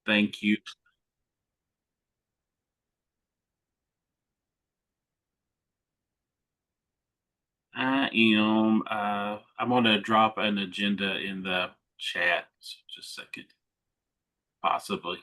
Thank you. I'm gonna drop an agenda in the chat. So just a second, possibly.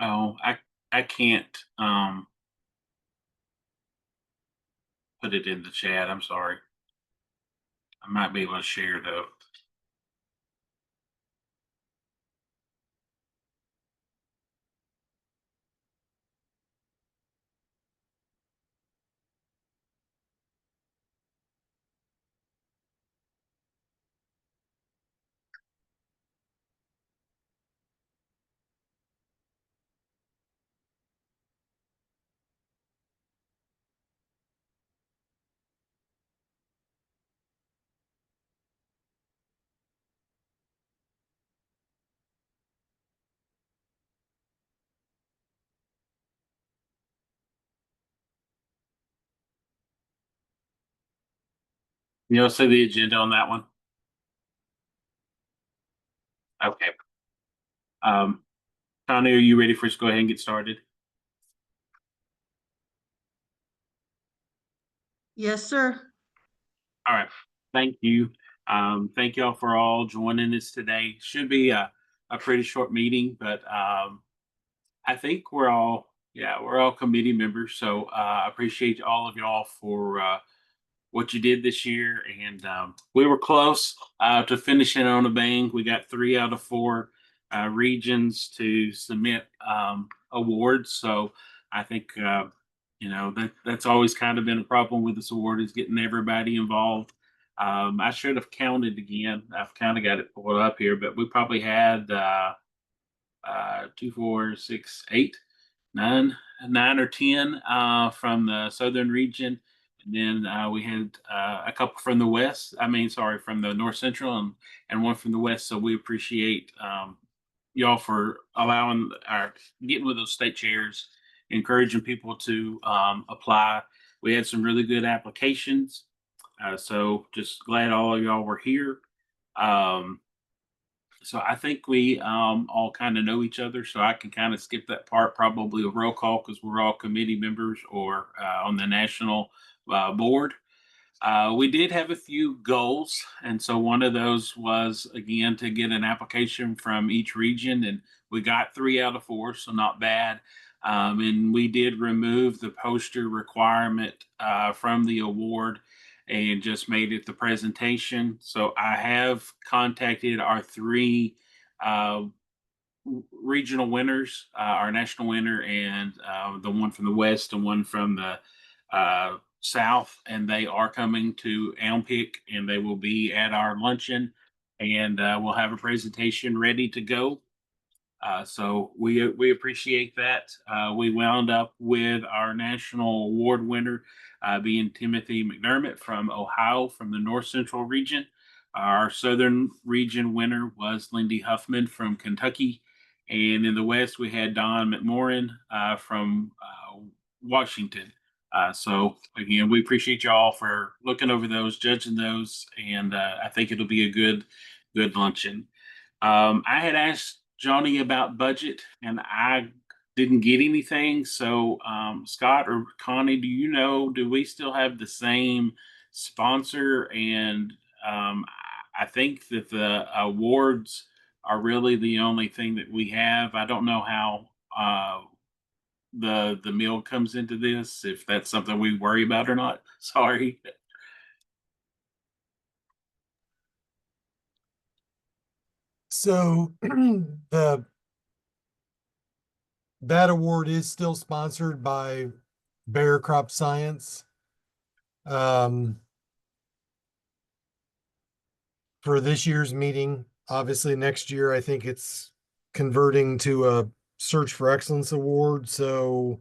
Oh, I can't put it in the chat. I'm sorry. I might be able to share though. You'll see the agenda on that one. Okay. Um, Connie, are you ready for us to go ahead and get started? Yes, sir. All right. Thank you. Thank y'all for all joining us today. Should be a pretty short meeting, but I think we're all committee members. So I appreciate all of y'all for what you did this year. And we were close to finishing on a bang. We got 3 out of 4 regions to submit awards. So I think, that's always kind of been a problem with this award is getting everybody involved. I should have counted again. I've kind of got it pulled up here, but we probably had 2, 4, 6, 8, 9 or 10 from the southern region. And then we had a couple from the west. From the north central and one from the west. So we appreciate y'all for allowing our getting with those state chairs, encouraging people to apply. We had some really good applications. So just glad all of y'all were here. Um, so I think we all kind of know each other, so I can kind of skip that part, probably a roll call because we're all committee members or on the national board. We did have a few goals, and so one of those was again to get an application from each region, and we got 3 out of 4, so not bad. And we did remove the poster requirement from the award and just made it the presentation. So I have contacted our 3 uh, regional winners, our national winner, and the one from the west, and one from the south, and they are coming to Elmpick, and they will be at our luncheon, and we'll have a presentation ready to go. So we appreciate that. We wound up with our national award winner being Timothy McDermott from Ohio, from the North Central region. Our Southern region winner was Lindy Huffman from Kentucky, and in the West we had Don McMorrin from Washington. So again, we appreciate y'all for looking over those, judging those, and I think it'll be a good luncheon. I had asked Johnny about budget, and I didn't get anything. So, Scott or Connie, do you know? Do we still have the same sponsor? And I think that the awards are really the only thing that we have. I don't know how the meal comes into this. If that's something we worry about or not. Sorry. So the that award is still sponsored by Bear Crop Science. Um, for this year's meeting, obviously next year, I think it's converting to a Search for Excellence award. So,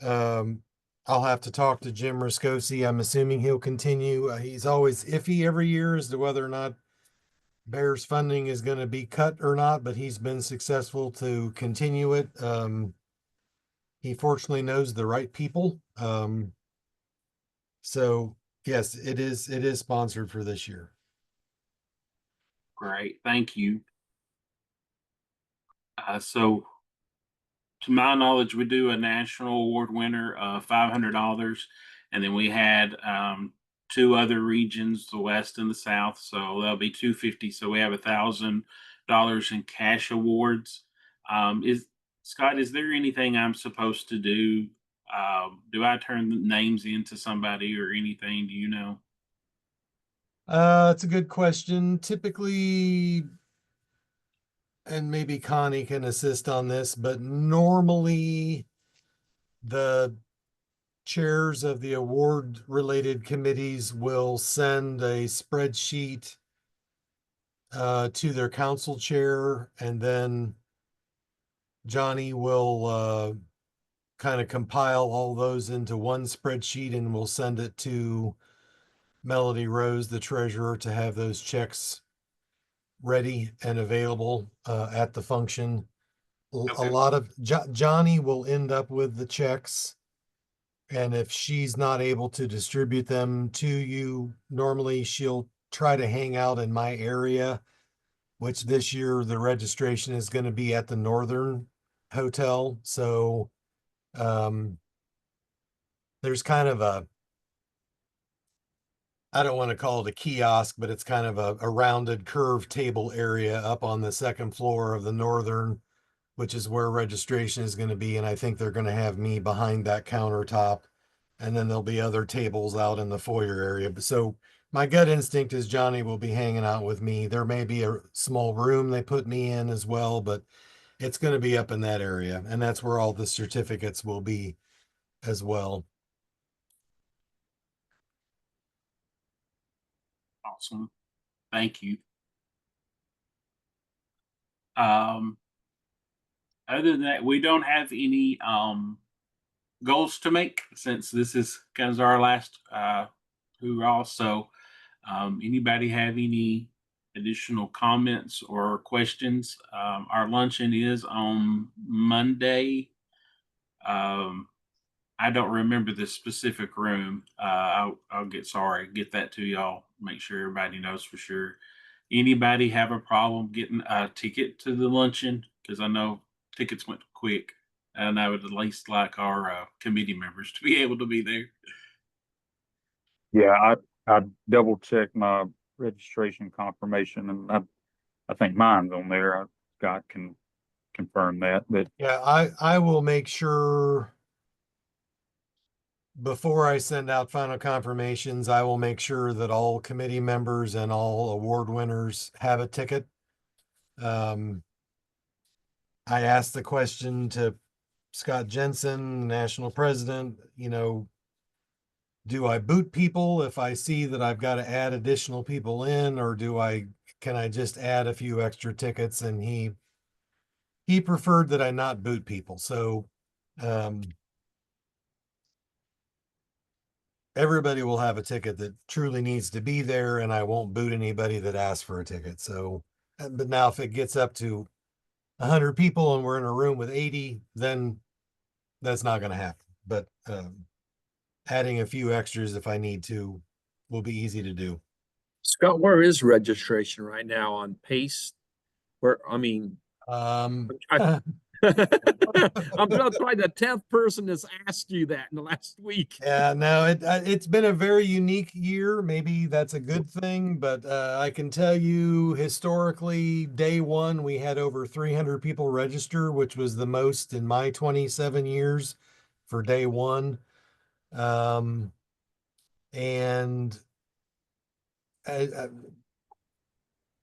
um, I'll have to talk to Jim Rascosi. I'm assuming he'll continue. He's always iffy every year as to whether or not Bears funding is going to be cut or not, but he's been successful to continue it. He fortunately knows the right people. So yes, it is sponsored for this year. Great, thank you. So to my knowledge, we do a national award winner of $500, and then we had two other regions, the West and the South. So that'll be 250. So we have $1,000 in cash awards. Is Scott? Is there anything I'm supposed to do? Do I turn the names into somebody or anything? Do you know? It's a good question. Typically, and maybe Connie can assist on this, but normally the chairs of the award related committees will send a spreadsheet to their council chair, and then Johnny will kind of compile all those into one spreadsheet and we'll send it to Melody Rose, the treasurer, to have those checks ready and available at the function. A Okay. lot of Johnny will end up with the checks. And if she's not able to distribute them to you, normally she'll try to hang out in my area, which this year the registration is going to be at the Northern Hotel. So um, there's kind of a, I don't want to call it a kiosk, but it's kind of a rounded curved table area up on the second floor of the Northern, which is where registration is going to be. And I think they're going to have me behind that countertop. And then there'll be other tables out in the foyer area. So my gut instinct is Johnny will be hanging out with me. There may be a small room they put me in as well, but it's going to be up in that area. And that's where all the certificates will be as well. Awesome. Thank you. Um, Other than that, we don't have any goals to make since this is kind of our last hoorah. So, anybody have any additional comments or questions? Our luncheon is on Monday. Um, I don't remember the specific room. I'll get that to y'all. Make sure everybody knows for sure. Anybody have a problem getting a ticket to the luncheon? Because I know tickets went quick, and I would at least like our committee members to be able to be there. Yeah, I double checked my registration confirmation, and I think mine's on there. Scott can confirm that. But Yeah, I will make sure before I send out final confirmations, I will make sure that all committee members and all award winners have a ticket. Um, I asked the question to Scott Jensen, national president, do I boot people if I see that I've got to add additional people in, or can I just add a few extra tickets? And he preferred that I not boot people. So um, everybody will have a ticket that truly needs to be there, and I won't boot anybody that asks for a ticket. So, but now if it gets up to 100 people and we're in a room with 80, then that's not going to happen. But adding a few extras if I need to will be easy to do. Scott, where is registration right now on Pace? Where, I mean, Um, I'm probably the 10th person that's asked you that in the last week. yeah, no, it's been a very unique year. Maybe that's a good thing, but I can tell you historically, day one, we had over 300 people register, which was the most in my 27 years for day one. Um, and uh,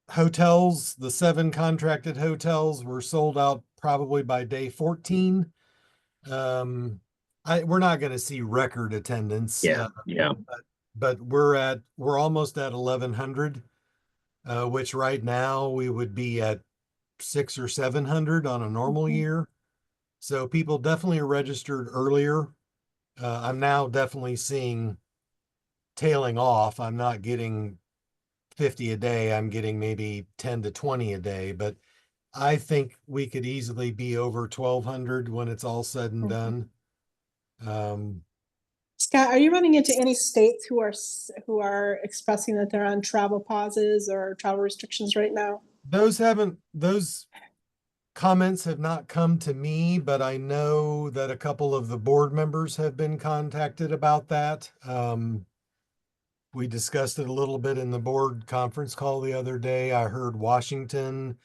hotels, the 7 contracted hotels were sold out probably by day 14. Um, we're not going to see record attendance. Yeah, yeah. But we're almost at 1,100, which right now we would be at 600 or 700 on a normal year. So people definitely are registered earlier. I'm now definitely seeing tailing off. I'm not getting 50 a day. I'm getting maybe 10 to 20 a day, but I think we could easily be over 1,200 when it's all said and done. Scott, are you running into any states who are expressing that they're on travel pauses or travel restrictions right now? Those comments have not come to me, but I know that a couple of the board members have been contacted about that. We discussed it a little bit in the board conference call the other day. I heard Washington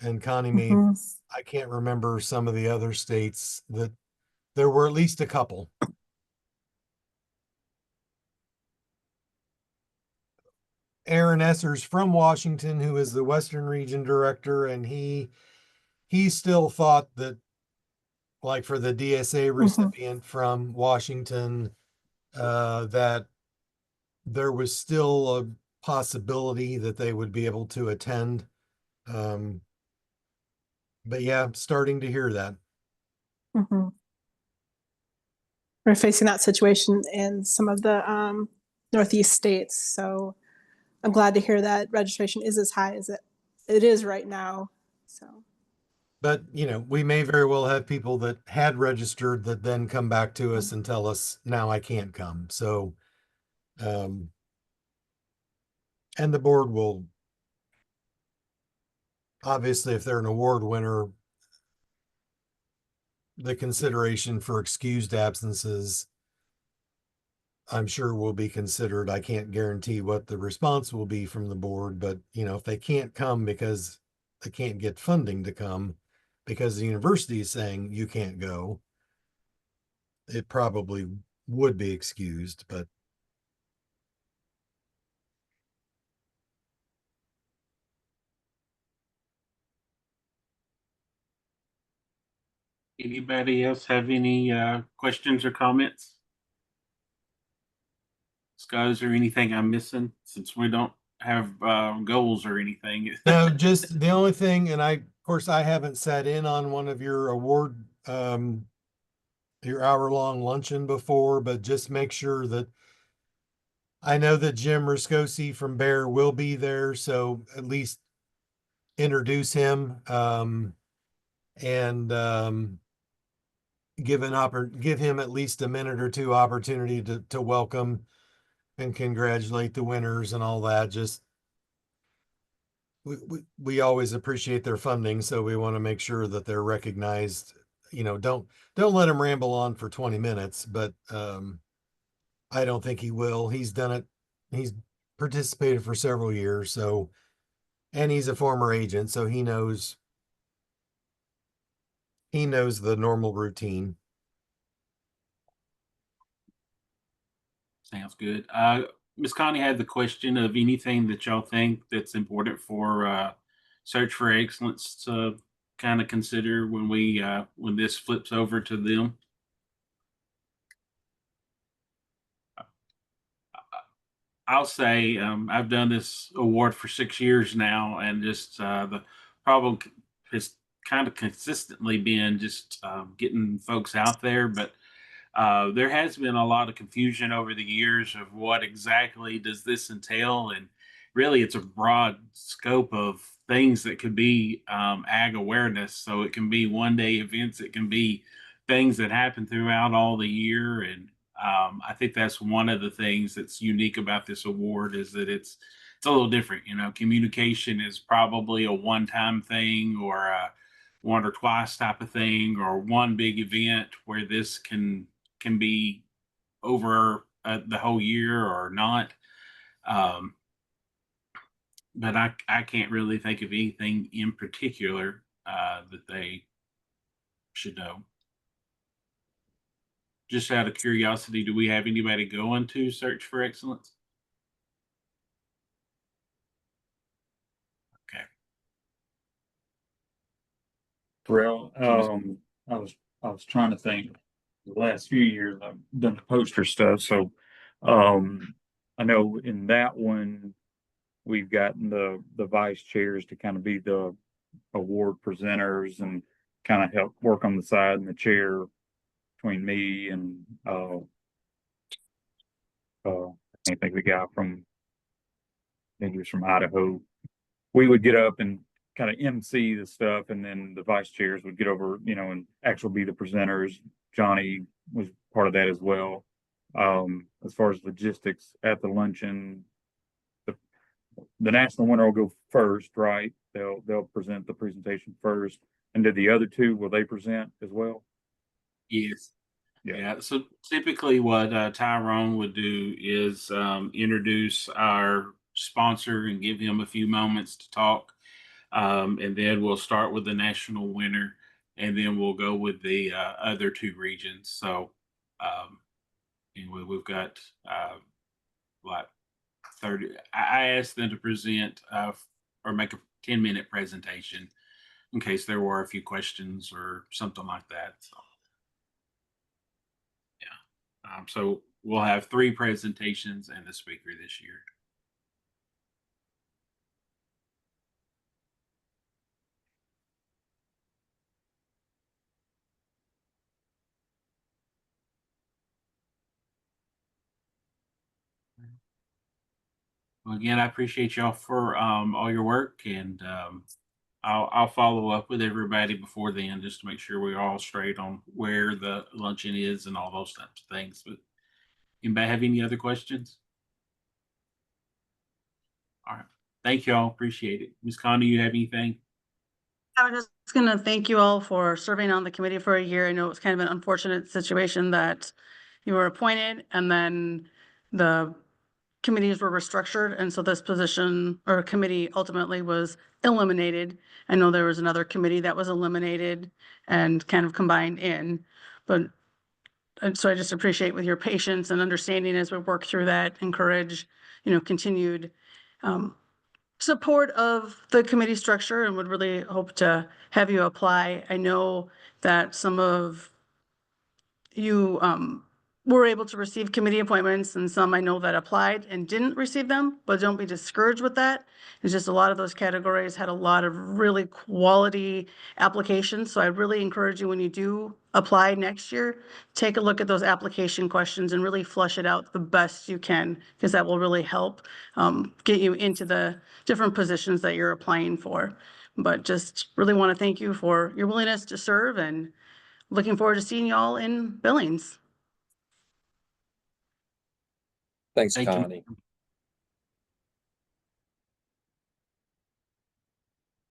and Connie made, I can't remember some of the other states, that there were at least a couple. Aaron Esser's from Washington, who is the Western Region Director, and he still thought that, like for the DSA recipient from Washington, that there was still a possibility that they would be able to attend. But yeah, I'm starting to hear that. We're facing that situation in some of the Northeast states. So I'm glad to hear that registration is as high as it is right now. So, But we may very well have people that had registered that then come back to us and tell us, now I can't come. So, and the board will, obviously, if they're an award winner, the consideration for excused absences, I'm sure, will be considered. I can't guarantee what the response will be from the board, but if they can't come because they can't get funding to come because the university is saying you can't go, it probably would be excused. But Anybody else have any questions or comments? Scott, is there anything I'm missing since we don't have goals or anything? no, just the only thing, and of course, I haven't sat in on one of your award, your hour-long luncheon before, but just make sure that I know that Jim Ruscosi from Bear will be there, so at least introduce him, and give him at least a minute or two opportunity to welcome and congratulate the winners and all that. Just we always appreciate their funding, so we want to make sure that they're recognized. Don't let him ramble on for 20 minutes, but I don't think he will. He's done it. He's participated for several years, so, and he's a former agent, so he knows the normal routine. Sounds good. Ms. Connie had the question of anything that y'all think that's important for Search for Excellence to kind of consider when this flips over to them. I'll say I've done this award for 6 years now, and just the problem has kind of consistently been just getting folks out there. But there has been a lot of confusion over the years of what exactly does this entail, and really it's a broad scope of things that could be ag awareness. So it can be one-day events, it can be things that happen throughout all the year, and I think that's one of the things that's unique about this award is that it's a little different. Communication is probably a one-time thing or a one or twice type of thing, or one big event, where this can be over the whole year or not. Um, but I can't really think of anything in particular that they should know. Just out of curiosity, do we have anybody going to Search for Excellence? Okay. Well, I was trying to think the last few years I've done the poster stuff, so I know in that one we've gotten the vice chairs to kind of be the award presenters and kind of help work on the side and the chair between me and I can't think of the guy from, I think he was from Idaho. We would get up and kind of MC the stuff, and then the vice chairs would get over, and actually be the presenters. Johnny was part of that as well. As far as logistics at the luncheon, the national winner will go first, right? They'll present the presentation first, and did the other two, will they present as well? Yes. Yeah. Yeah. So typically what Tyrone would do is introduce our sponsor and give him a few moments to talk. And then we'll start with the national winner, and then we'll go with the other two regions. So anyway, we've got like 30. I asked them to present or make a 10-minute presentation in case there were a few questions or something like that. So, yeah. So we'll have 3 presentations and the speaker this year. Well, again, I appreciate y'all for all your work, and I'll follow up with everybody before then just to make sure we're all straight on where the luncheon is and all those types of things. But anybody have any other questions? All right. Thank y'all. Appreciate it. Ms. Connie, you have anything? I was just going to thank you all for serving on the committee for a year. I know it was kind of an unfortunate situation that you were appointed and then the committees were restructured. And so this position or committee ultimately was eliminated. I know there was another committee that was eliminated and kind of combined in, and so I just appreciate with your patience and understanding as we work through that, encourage, continued support of the committee structure, and would really hope to have you apply. I know that some of you were able to receive committee appointments, and some I know that applied and didn't receive them, but don't be discouraged with that. It's just a lot of those categories had a lot of really quality applications. So I really encourage you, when you do apply next year, take a look at those application questions and really flush it out the best you can, because that will really help get you into the different positions that you're applying for. But just really want to thank you for your willingness to serve, and looking forward to seeing you all in Billings. Thanks, Thank you. Connie.